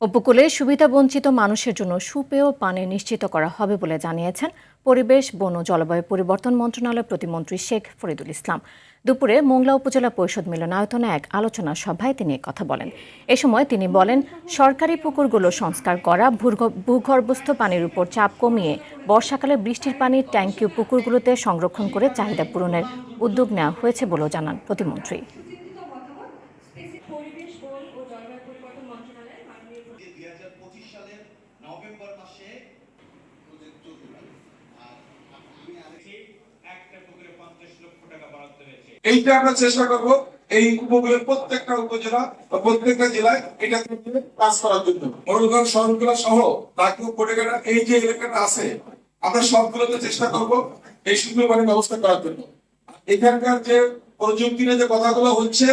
উপকূলে সুবিধাবঞ্চিত মানুষের জন্য সুপেয় পানি নিশ্চিত করা হবে বলে জানিয়েছেন পরিবেশ, বন ও জলবায়ু পরিবর্তন মন্ত্রণালয়ের প্রতিমন্ত্রী শেখ ফরিদুল ইসলাম। দুপুরে মোংলা উপজেলা পরিষদ মিলনায়তনে এক আলোচনা সভায় তিনি কথা বলেন। এ সময় তিনি বলেন, সরকারি পুকুরগুলো সংস্কার করা, ভূগর্ভস্থ পানির উপর চাপ কমিয়ে বর্ষাকালে বৃষ্টির পানি ট্যাঙ্কি ও পুকুরগুলোতে সংরক্ষণ করে চাহিদা পূরণের উদ্যোগ নেওয়া হয়েছে বলেও জানান প্রতিমন্ত্রী। পরিবেশ, বন ও জলবায়ু পরিবর্তন মন্ত্রণালয়ের মাননীয় 2025 সালের নভেম্বর মাসে একটা পুকুরে 50 লক্ষ টাকা বরাদ্দ হয়েছে। এইটা আমরা চেষ্টা করব এই উপকূলের প্রত্যেকটা উপজেলা বা প্রত্যেকটা জেলায় এটা কাজ করার জন্য। মরুগঞ্জ শহরগুলো সহ নাগপুর কোটেগাড়া এই যে এলাকাটা আছে আমরা সবগুলোতে চেষ্টা করব এই সুন্দর পানির ব্যবস্থা করার জন্য। এখানকার যে প্রযুক্তি নিয়ে যে কথাগুলো হচ্ছে